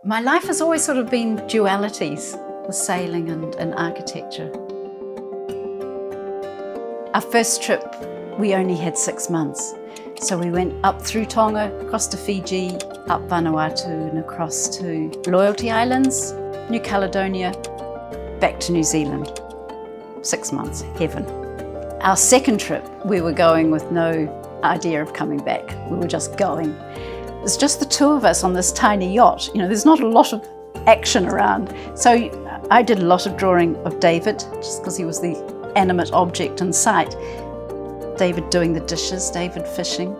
My life has always sort of been dualities, with sailing and architecture. Our first trip, we only had 6 months. So we went up through Tonga, across to Fiji, up Vanuatu and across to Loyalty Islands, New Caledonia, back to New Zealand. 6 months, heaven. Our second trip, we were going with no idea of coming back. We were just going. It was just the two of us on this tiny yacht. You know, there's not a lot of action around. So I did a lot of drawing of David, just because he was the animate object in sight. David doing the dishes, David fishing.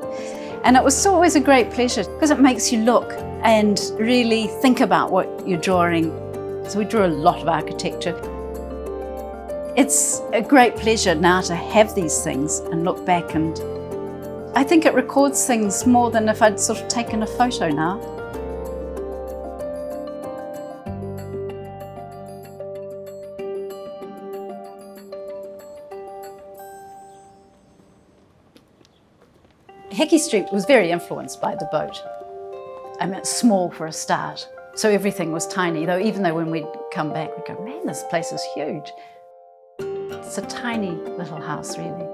And it was always a great pleasure because it makes you look and really think about what you're drawing. So we drew a lot of architecture. It's a great pleasure now to have these things and look back, and I think it records things more than if I'd sort of taken a photo now. Hickey Street was very influenced by the boat. I mean, it's small for a start, so everything was tiny, even though when we'd come back, we'd go, man, this place is huge. It's a tiny little house, really.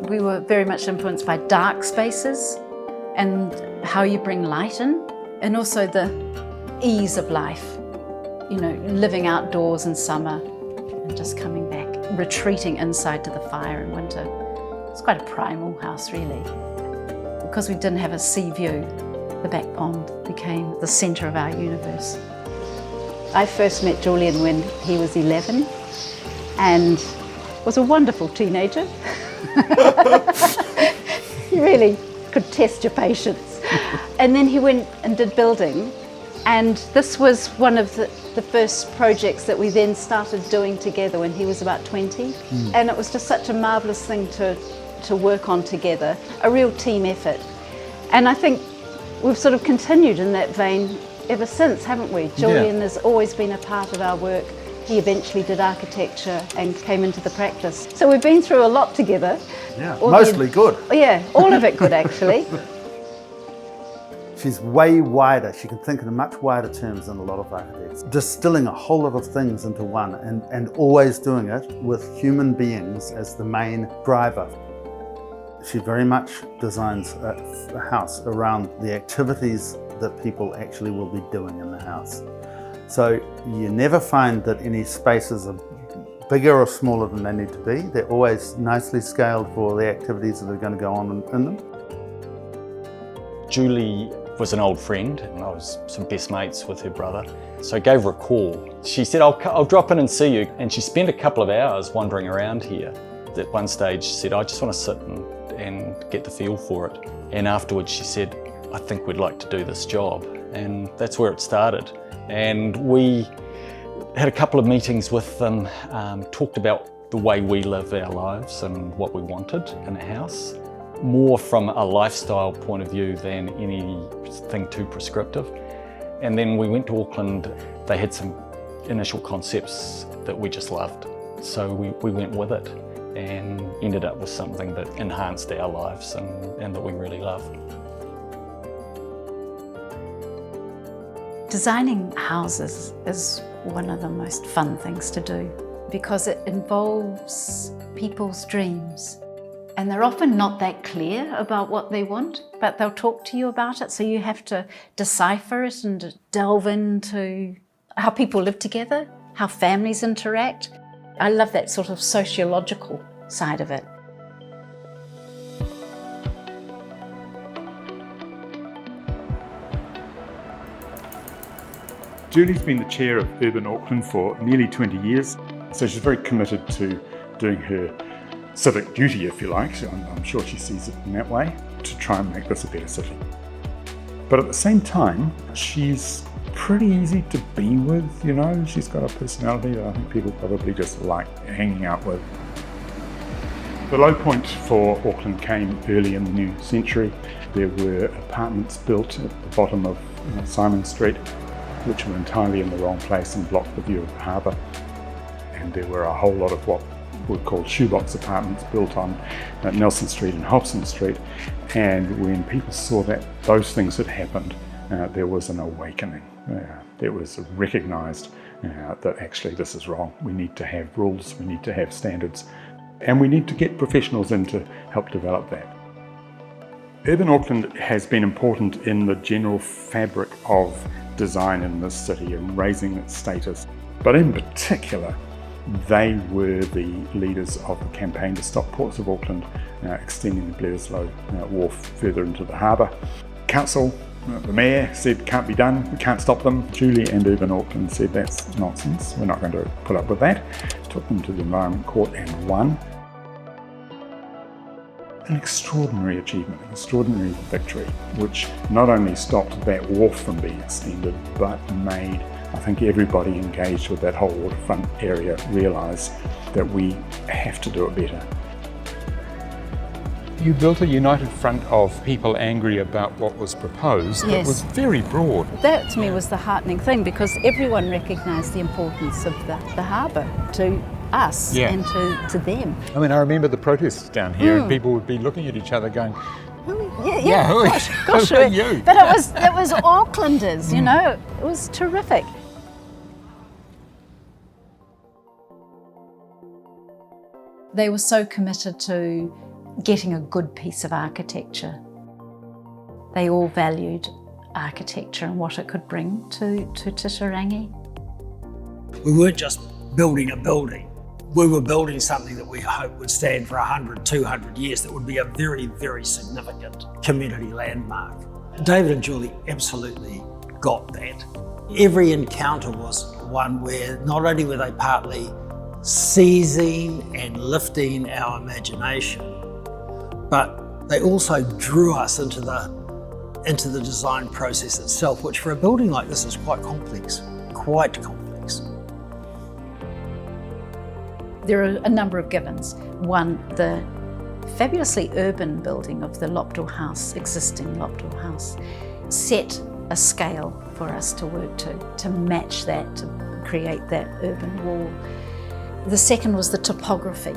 We were very much influenced by dark spaces and how you bring light in, and also the ease of life. You know, living outdoors in summer and just coming back, retreating inside to the fire in winter. It's quite a primal house, really. Because we didn't have a sea view, the back pond became the centre of our universe. I first met Julian when he was 11 and was a wonderful teenager. He really could test your patience. And then he went and did building, and this was one of the first projects that we then started doing together when he was about 20. And it was just such a marvellous thing to work on together, a real team effort. And I think we've sort of continued in that vein ever since, haven't we? Julian has always been a part of our work. He eventually did architecture and came into the practice. So we've been through a lot together. Yeah, mostly good. Yeah, all of it good, actually. She's way wider. She can think in much wider terms than a lot of architects. Distilling a whole lot of things into one and always doing it with human beings as the main driver. She very much designs a house around the activities that people actually will be doing in the house. So you never find that any spaces are bigger or smaller than they need to be. They're always nicely scaled for the activities that are going to go on in them. Julie was an old friend, and I was some best mates with her brother. So I gave her a call. She said, I'll drop in and see you. And she spent a couple of hours wandering around here. At one stage she said, I just want to sit and get the feel for it. And afterwards she said, I think we'd like to do this job. And that's where it started. And we had a couple of meetings with them, talked about the way we live our lives and what we wanted in a house, more from a lifestyle point of view than anything too prescriptive. And then we went to Auckland. They had some initial concepts that we just loved. So we went with it and ended up with something that enhanced our lives and that we really love. Designing houses is one of the most fun things to do because it involves people's dreams. And they're often not that clear about what they want, but they'll talk to you about it. So you have to decipher it and delve into how people live together, how families interact. I love that sort of sociological side of it. Julie's been the chair of Urban Auckland for nearly 20 years, so she's very committed to doing her civic duty, if you like. So I'm sure she sees it in that way, to try and make this a better city. But at the same time, she's pretty easy to be with, you know. She's got a personality that I think people probably just like hanging out with. The low point for Auckland came early in the new century. There were apartments built at the bottom of Simon Street, which were entirely in the wrong place and blocked the view of the harbour. And there were a whole lot of what were called shoebox apartments built on Nelson Street and Hobson Street. And when people saw that those things had happened, there was an awakening. It was recognised that actually this is wrong. We need to have rules, we need to have standards, and we need to get professionals in to help develop that. Urban Auckland has been important in the general fabric of design in this city and raising its status. But in particular, they were the leaders of the campaign to stop Ports of Auckland extending the Bledisloe Wharf further into the harbour. Council, the Mayor said can't be done, we can't stop them. Julie and Urban Auckland said that's nonsense, we're not going to put up with that. Took them to the Environment Court and won. An extraordinary achievement, an extraordinary victory, which not only stopped that wharf from being extended, but made, I think, everybody engaged with that whole waterfront area realise that we have to do it better. You built a united front of people angry about what was proposed. Yes. It was very broad. That to me was the heartening thing, because everyone recognised the importance of the harbour to us and to them. I mean, I remember the protests down here and people would be looking at each other going, Gosh, who are you? But it was Aucklanders, you know, it was terrific. They were so committed to getting a good piece of architecture. They all valued architecture and what it could bring to Titirangi. We weren't just building a building. We were building something that we hope would stand for 100, 200 years, that would be a very, very significant community landmark. David and Julie absolutely got that. Every encounter was one where not only were they partly seizing and lifting our imagination, but they also drew us into the design process itself, which for a building like this is quite complex, There are a number of givens. One, the fabulously urban building of the Lopdor House, existing Lopdor House, set a scale for us to work to match that, to create that urban wall. The second was the topography,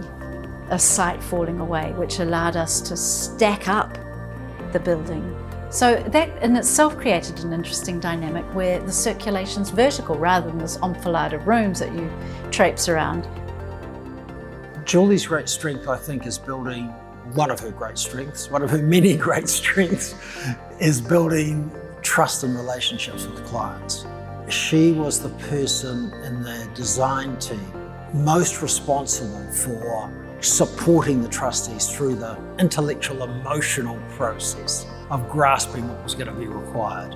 a site falling away, which allowed us to stack up the building. So that in itself created an interesting dynamic where the circulation's vertical rather than this enfilade of rooms that you traipse around. Julie's great strength, I think, is building one of her many great strengths, is building trust and relationships with clients. She was the person in the design team most responsible for supporting the trustees through the intellectual, emotional process of grasping what was going to be required.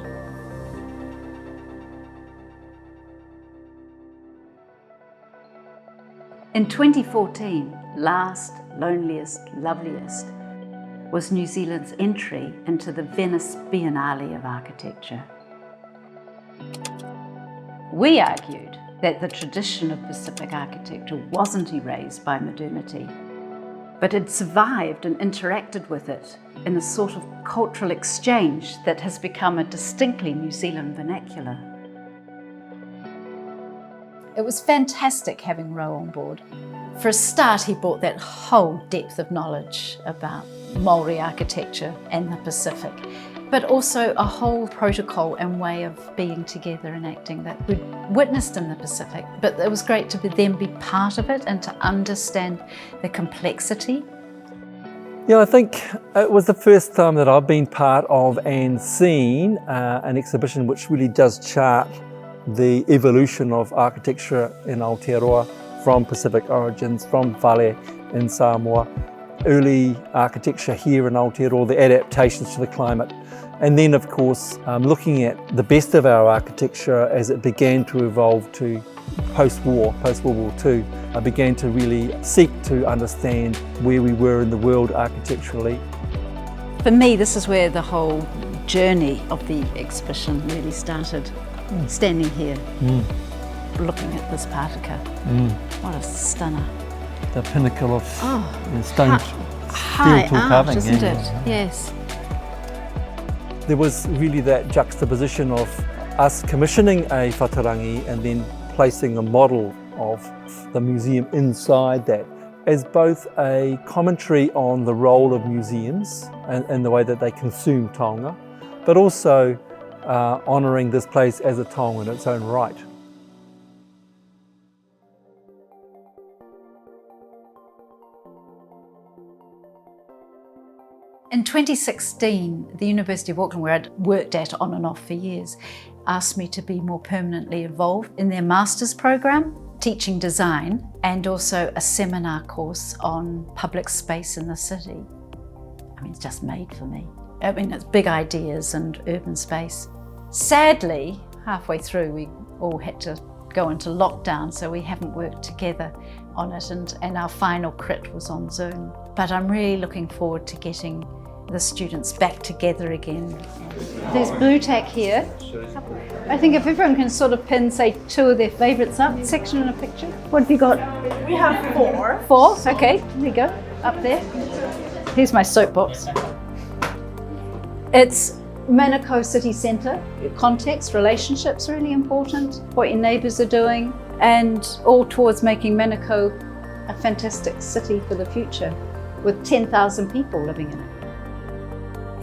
In 2014, Last, Loneliest, Loveliest was New Zealand's entry into the Venice Biennale of Architecture. We argued that the tradition of Pacific architecture wasn't erased by modernity, but had survived and interacted with it in a sort of cultural exchange that has become a distinctly New Zealand vernacular. It was fantastic having Ro on board. For a start, he brought that whole depth of knowledge about Māori architecture and the Pacific, but also a whole protocol and way of being together and acting that we'd witnessed in the Pacific. But it was great to then be part of it and to understand the complexity. Yeah, I think it was the first time that I've been part of and seen an exhibition which really does chart the evolution of architecture in Aotearoa from Pacific origins, from Vale in Samoa, early architecture here in Aotearoa, the adaptations to the climate, and then of course looking at the best of our architecture as it began to evolve to post-World War II. I began to really seek to understand where we were in the world architecturally. For me, this is where the whole journey of the exhibition really started. Standing here, looking at this Pātaka. What a stunner. The pinnacle of stone, high steel art, carving, isn't it? Yes. There was really that juxtaposition of us commissioning a whatarangi and then placing a model of the museum inside that as both a commentary on the role of museums and the way that they consume taonga, but also honouring this place as a tong in its own right. In 2016, the University of Auckland, where I'd worked at on and off for years, asked me to be more permanently involved in their master's program, teaching design, and also a seminar course on public space in the city. I mean, it's just made for me. I mean, it's big ideas and urban space. Sadly, halfway through, we all had to go into lockdown, so we haven't worked together on it, and our final crit was on Zoom. But I'm really looking forward to getting the students back together again. There's blue tack here. I think if everyone can sort of pin, say, 2 of their favourites up, section in a picture. What have you got? We have 4. 4? Okay, there you go, up there. Here's my soapbox. It's Manukau City Centre. Context, relationships, really important. What your neighbours are doing, and all towards making Manukau a fantastic city for the future, with 10,000 people living in it.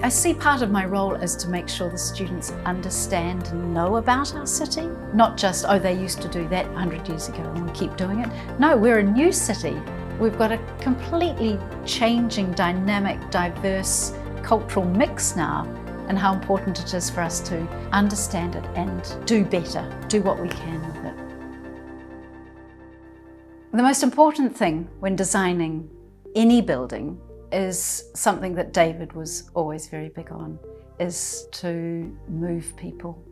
I see part of my role as to make sure the students understand and know about our city. Not just, oh, they used to do that 100 years ago and we keep doing it. No, we're a new city. We've got a completely changing, dynamic, diverse cultural mix now, and how important it is for us to understand it and do better, do what we can with it. The most important thing when designing any building is something that David was always very big on, is to move people,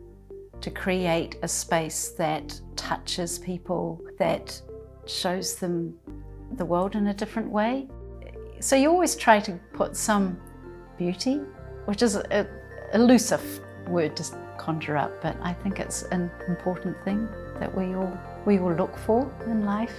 to create a space that touches people, that shows them the world in a different way. So you always try to put some beauty, which is an elusive word to conjure up, but I think it's an important thing that we all look for in life.